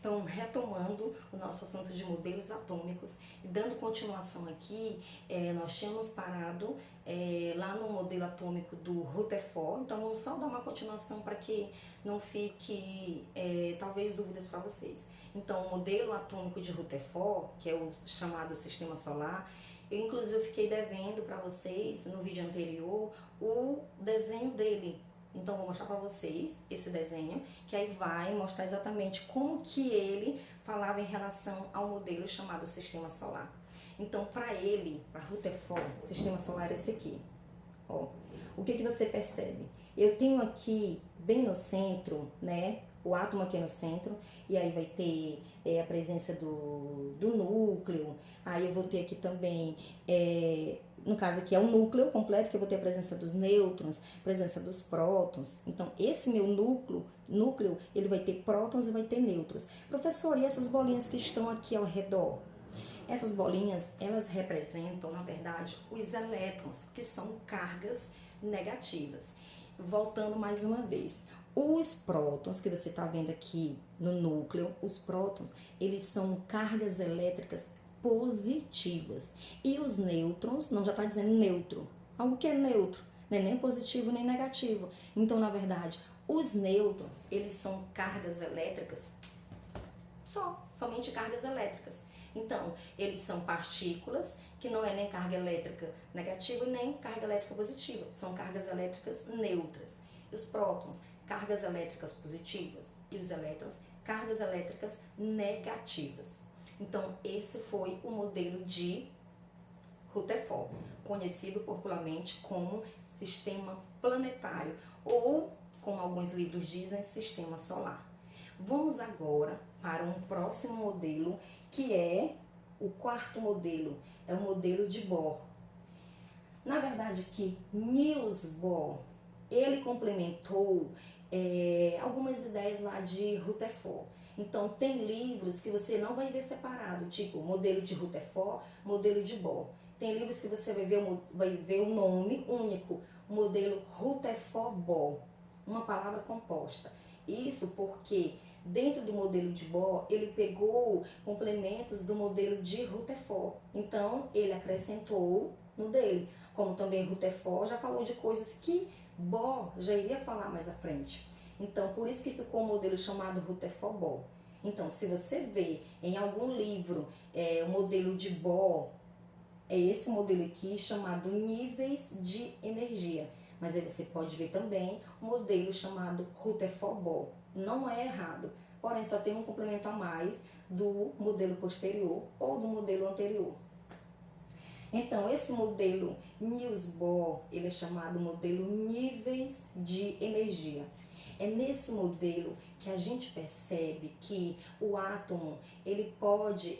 Então, retomando o nosso assunto de modelos atômicos, e dando continuação aqui, nós tínhamos parado lá no modelo atômico do Rutherford. Então, vamos só dar uma continuação para que não fique, talvez, dúvidas para vocês. Então, o modelo atômico de Rutherford, que é o chamado Sistema Solar, eu inclusive fiquei devendo para vocês, no vídeo anterior, o desenho dele. Então, vou mostrar para vocês esse desenho, que aí vai mostrar exatamente como que ele falava em relação ao modelo chamado Sistema Solar. Então, para ele, para Rutherford, o Sistema Solar é esse aqui. Ó, o que você percebe? Eu tenho aqui, bem no centro, né, o átomo aqui no centro, e aí vai ter a presença do núcleo, aí eu vou ter aqui também, no caso aqui é o núcleo completo, que eu vou ter a presença dos nêutrons, presença dos prótons. Então, esse meu núcleo, ele vai ter prótons e vai ter nêutrons. Professor, e essas bolinhas que estão aqui ao redor? Essas bolinhas, elas representam, na verdade, os elétrons, que são cargas negativas. Voltando mais uma vez, os prótons que você está vendo aqui no núcleo, os prótons, eles são cargas elétricas positivas. E os nêutrons, não já está dizendo neutro, algo que é neutro, não é nem positivo nem negativo. Então, na verdade, os nêutrons, eles são cargas elétricas somente cargas elétricas. Então, eles são partículas, que não é nem carga elétrica negativa e nem carga elétrica positiva, são cargas elétricas neutras. E os prótons, cargas elétricas positivas, e os elétrons, cargas elétricas negativas. Então, esse foi o modelo de Rutherford, conhecido popularmente como sistema planetário, ou, como alguns livros dizem, sistema solar. Vamos agora para um próximo modelo, que é o quarto modelo, é o modelo de Bohr. Na verdade, que Niels Bohr, ele complementou algumas ideias lá de Rutherford. Então, tem livros que você não vai ver separado, tipo modelo de Rutherford, modelo de Bohr. Tem livros que você vai ver o nome único, modelo Rutherford-Bohr, uma palavra composta. Isso porque dentro do modelo de Bohr, ele pegou complementos do modelo de Rutherford. Então, ele acrescentou no dele. Como também Rutherford já falou de coisas que Bohr já iria falar mais à frente. Então, por isso que ficou o modelo chamado Rutherford-Bohr. Então, se você vê em algum livro o modelo de Bohr, é esse modelo aqui chamado níveis de energia. Mas aí você pode ver também o modelo chamado Rutherford-Bohr. Não é errado, porém só tem um complemento a mais do modelo posterior ou do modelo anterior. Então, esse modelo Niels Bohr, ele é chamado modelo níveis de energia. É nesse modelo que a gente percebe que o átomo, ele pode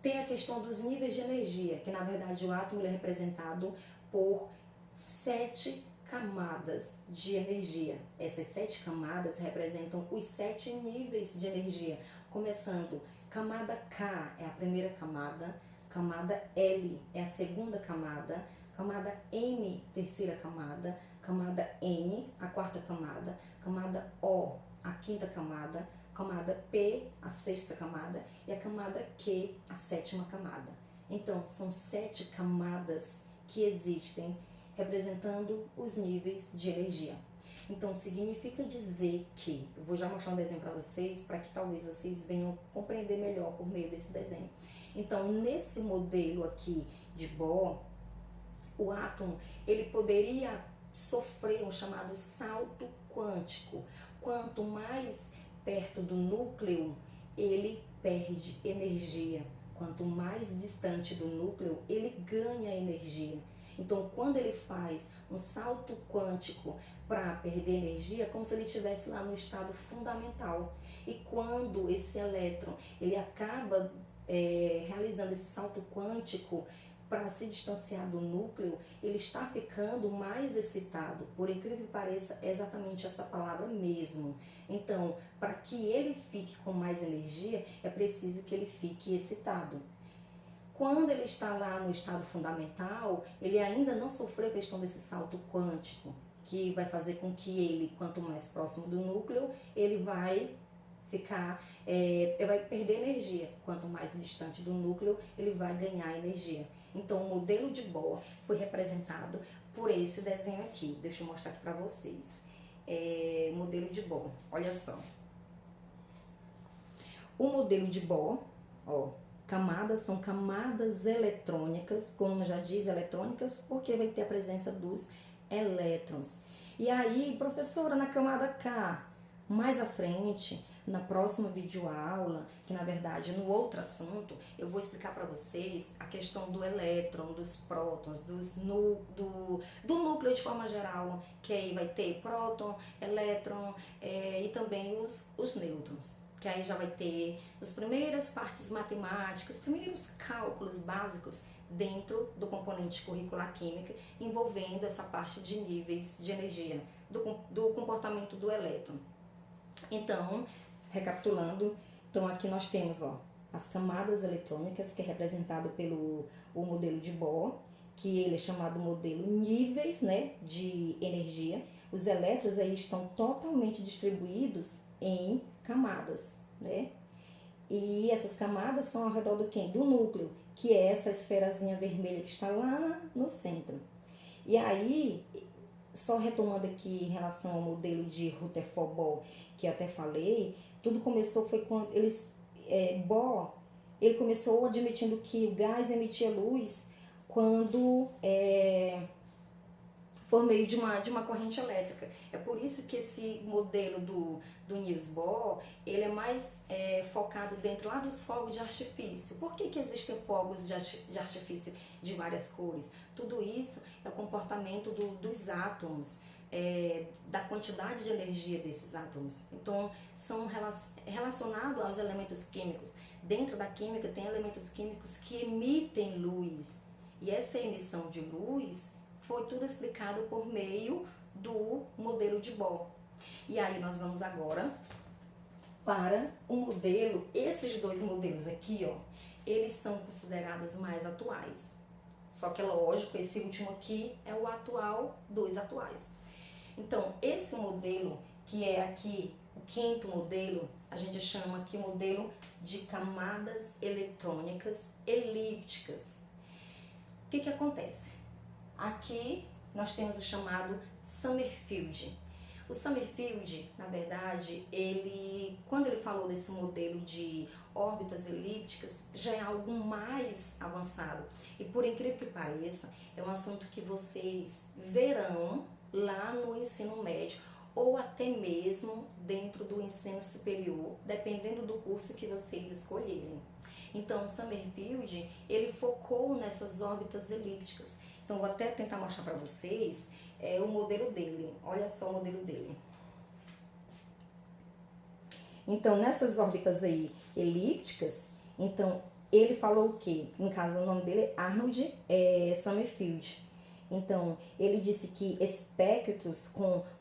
ter a questão dos níveis de energia, que na verdade o átomo ele é representado por 7 camadas de energia. Essas 7 camadas representam os 7 níveis de energia, começando camada K é a primeira camada, camada L é a segunda camada, camada M, terceira camada, camada N, a quarta camada, camada O, a quinta camada, camada P, a sexta camada, e a camada Q, a sétima camada. Então, são 7 camadas que existem representando os níveis de energia. Então, significa dizer que, eu vou já mostrar um desenho para vocês, para que talvez vocês venham compreender melhor por meio desse desenho. Então, nesse modelo aqui de Bohr, o átomo, ele poderia sofrer um chamado salto quântico. Quanto mais perto do núcleo, ele perde energia. Quanto mais distante do núcleo, ele ganha energia. Então, quando ele faz um salto quântico para perder energia, é como se ele estivesse lá no estado fundamental. E quando esse elétron ele acaba realizando esse salto quântico para se distanciar do núcleo, ele está ficando mais excitado. Por incrível que pareça, é exatamente essa palavra mesmo. Então, para que ele fique com mais energia, é preciso que ele fique excitado. Quando ele está lá no estado fundamental, ele ainda não sofreu a questão desse salto quântico, que vai fazer com que ele, quanto mais próximo do núcleo, ele vai vai perder energia. Quanto mais distante do núcleo, ele vai ganhar energia. Então, o modelo de Bohr foi representado por esse desenho aqui. Deixa eu mostrar aqui para vocês. Modelo de Bohr, olha só. O modelo de Bohr, ó, camadas são camadas eletrônicas, como já diz, eletrônicas, porque vai ter a presença dos elétrons. E aí, professora, na camada K, mais à frente, na próxima videoaula, que na verdade no outro assunto, eu vou explicar para vocês a questão do elétron, dos prótons, do núcleo de forma geral, que aí vai ter próton, elétron e também os nêutrons. Que aí já vai ter as primeiras partes matemáticas, os primeiros cálculos básicos dentro do componente curricular química, envolvendo essa parte de níveis de energia, do comportamento do elétron. Então, recapitulando, então aqui nós temos as camadas eletrônicas, que é representado pelo o modelo de Bohr, que ele é chamado modelo níveis, né, de energia. Os elétrons aí estão totalmente distribuídos em camadas, né? E essas camadas são ao redor do quê? Do núcleo, que é essa esferazinha vermelha que está lá no centro. E aí, só retomando aqui em relação ao modelo de Rutherford-Bohr, que eu até falei, tudo começou foi quando Bohr, ele começou admitindo que o gás emitia luz quando por meio de uma corrente elétrica. É por isso que esse modelo do Niels Bohr, ele é mais focado dentro lá dos fogos de artifício. Por que existem fogos de artifício de várias cores? Tudo isso é o comportamento dos átomos, da quantidade de energia desses átomos. Então, são relacionados aos elementos químicos. Dentro da química tem elementos químicos que emitem luz. E essa emissão de luz foi tudo explicado por meio do modelo de Bohr. E aí nós vamos agora para o modelo, esses dois modelos aqui, eles são considerados mais atuais. Só que é lógico, esse último aqui é o atual dos atuais. Então, esse modelo, que é aqui o quinto modelo, a gente chama aqui o modelo de camadas eletrônicas elípticas. O que acontece? Aqui nós temos o chamado Summerfield. O Summerfield, na verdade, quando ele falou desse modelo de órbitas elípticas, já é algo mais avançado. E por incrível que pareça, é um assunto que vocês verão lá no ensino médio ou até mesmo dentro do ensino superior, dependendo do curso que vocês escolherem. Então, o Summerfield, ele focou nessas órbitas elípticas. Então, vou até tentar mostrar para vocês o modelo dele. Olha só o modelo dele. Então, nessas órbitas aí elípticas, então, ele falou o quê? No caso, o nome dele é Arnold Summerfield. Então, ele disse que espectros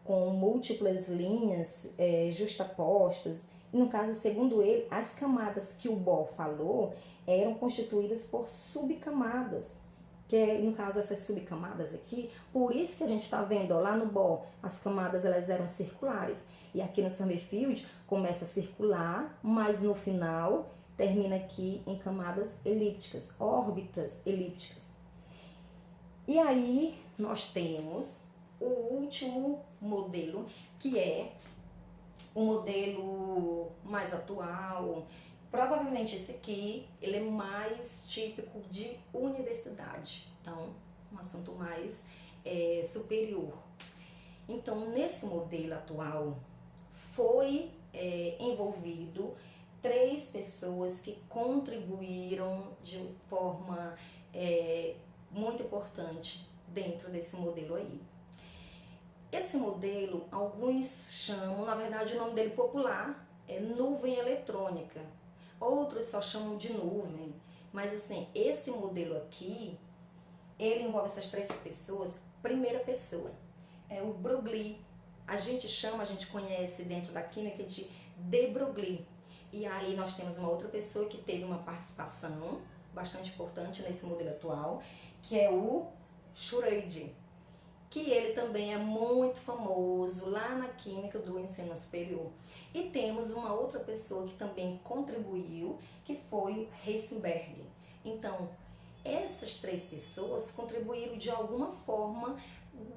com múltiplas linhas justapostas, e no caso, segundo ele, as camadas que o Bohr falou eram constituídas por subcamadas. Que no caso essas subcamadas aqui, por isso que a gente está vendo lá no Bohr, as camadas elas eram circulares. E aqui no Summerfield começa a circular, mas no final termina aqui em camadas elípticas, órbitas elípticas. E aí nós temos o último modelo, que é o modelo mais atual. Provavelmente esse aqui, ele é mais típico de universidade, então, um assunto mais superior. Então, nesse modelo atual, foi envolvido 3 pessoas que contribuíram de forma muito importante dentro desse modelo aí. Esse modelo, alguns chamam, na verdade o nome dele popular é nuvem eletrônica. Outros só chamam de nuvem, mas assim, esse modelo aqui, ele envolve essas 3 pessoas. Primeira pessoa é o Broglie. A gente conhece dentro da química de de Broglie. E aí nós temos uma outra pessoa que teve uma participação bastante importante nesse modelo atual, que é o Schrödinger, que ele também é muito famoso lá na química do ensino superior. E temos uma outra pessoa que também contribuiu, que foi o Heisenberg. Então, essas três pessoas contribuíram de alguma forma,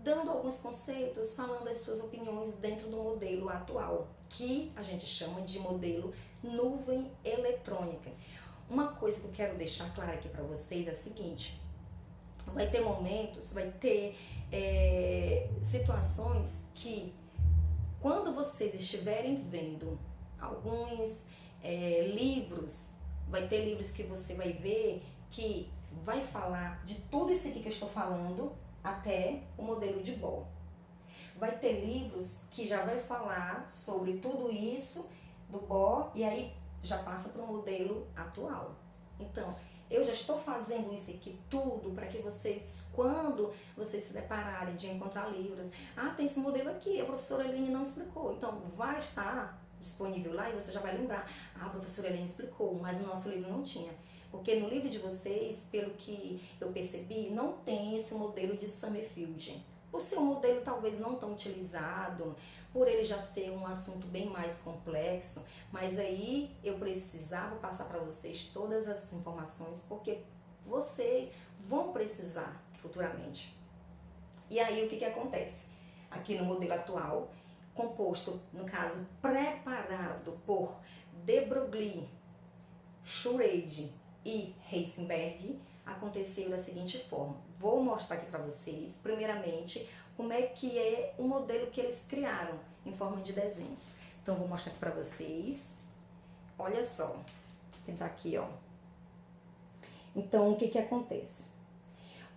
dando alguns conceitos, falando as suas opiniões dentro do modelo atual, que a gente chama de modelo nuvem eletrônica. Uma coisa que eu quero deixar clara aqui para vocês é o seguinte: vai ter momentos, vai ter situações que, quando vocês estiverem vendo alguns livros, vai ter livros que você vai ver que vai falar de tudo isso aqui que eu estou falando, até o modelo de Bohr. Vai ter livros que já vai falar sobre tudo isso do Bohr e aí já passa para o modelo atual. Então, eu já estou fazendo isso aqui tudo para que vocês, quando vocês se depararem de encontrar livros, tem esse modelo aqui, a professora Helene não explicou. Então, vai estar disponível lá e você já vai lembrar, a professora Helene explicou, mas no nosso livro não tinha. Porque no livro de vocês, pelo que eu percebi, não tem esse modelo de Summerfield. Por ser um modelo talvez não tão utilizado, por ele já ser um assunto bem mais complexo, mas aí eu precisava passar para vocês todas as informações, porque vocês vão precisar futuramente. E aí o que acontece? Aqui no modelo atual, composto, no caso, preparado por de Broglie, Schrödinger e Heisenberg, aconteceu da seguinte forma. Vou mostrar aqui para vocês, primeiramente, como é que é o modelo que eles criaram em forma de desenho. Então, vou mostrar aqui para vocês. Olha só, vou tentar aqui, ó. Então, o que acontece?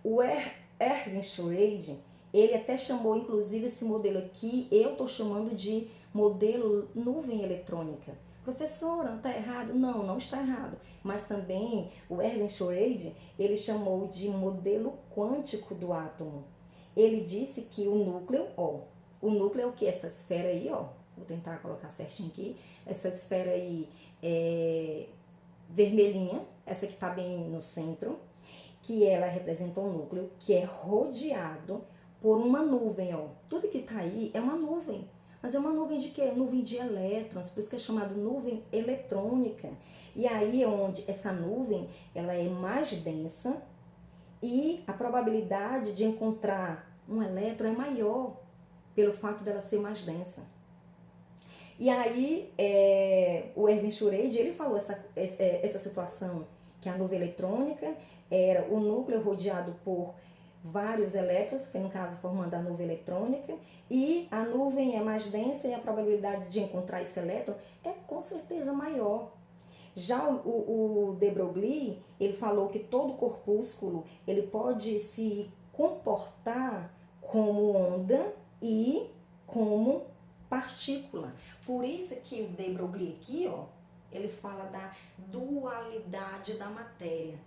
O Erwin Schrödinger, ele até chamou, inclusive, esse modelo aqui, eu tô chamando de modelo nuvem eletrônica. Professora, está errado? Não, não está errado. Mas também o Erwin Schrödinger, ele chamou de modelo quântico do átomo. Ele disse que o núcleo, o núcleo é o que? Essa esfera aí, vou tentar colocar certinho aqui, essa esfera aí vermelhinha, essa que está bem no centro, que ela representa um núcleo que é rodeado por uma nuvem, Tudo que está aí é uma nuvem. Mas é uma nuvem de quê? Nuvem de elétrons, por isso que é chamado nuvem eletrônica. E aí é onde essa nuvem, ela é mais densa e a probabilidade de encontrar um elétron é maior pelo fato dela ser mais densa. E aí o Erwin Schrödinger, ele falou essa situação, que a nuvem eletrônica era o núcleo rodeado por vários elétrons, que no caso formando a nuvem eletrônica, e a nuvem é mais densa e a probabilidade de encontrar esse elétron é com certeza maior. Já o de Broglie, ele falou que todo corpúsculo ele pode se comportar como onda e como partícula. Por isso que o de Broglie aqui, ele fala da dualidade da matéria.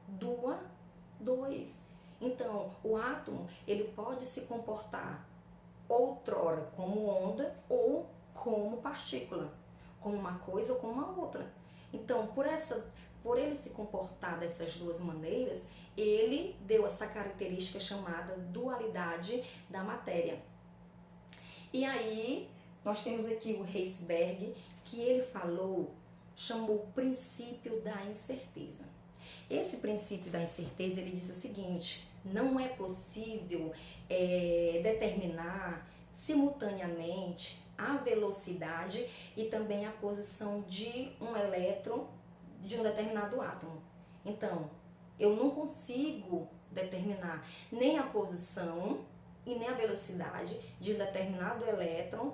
Dois. Então, o átomo, ele pode se comportar outrora como onda ou como partícula, como uma coisa ou como uma outra. Então, por ele se comportar dessas duas maneiras, ele deu essa característica chamada dualidade da matéria. E aí, nós temos aqui o Heisenberg, que ele chamou o princípio da incerteza. Esse princípio da incerteza, ele diz o seguinte: não é possível determinar simultaneamente a velocidade e também a posição de um elétron de um determinado átomo. Então, eu não consigo determinar nem a posição e nem a velocidade de um determinado elétron,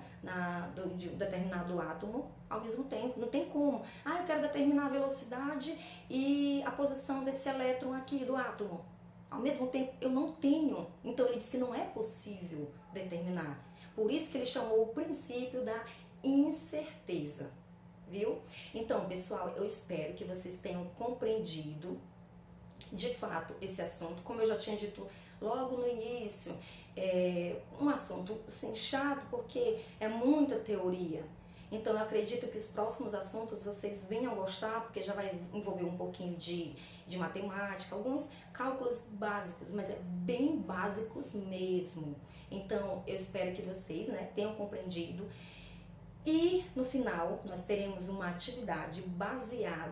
de um determinado átomo ao mesmo tempo. Não tem como. Eu quero determinar a velocidade e a posição desse elétron aqui do átomo. Ao mesmo tempo, eu não tenho. Então, ele diz que não é possível determinar. Por isso que ele chamou o princípio da incerteza. Viu? Então, pessoal, eu espero que vocês tenham compreendido de fato esse assunto. Como eu já tinha dito logo no início, um assunto assim, chato, porque é muita teoria. Então, eu acredito que os próximos assuntos vocês venham gostar, porque já vai envolver um pouquinho de matemática, alguns cálculos básicos, mas é bem básicos mesmo. Então, eu espero que vocês, né, tenham compreendido. E no final, nós teremos uma atividade baseada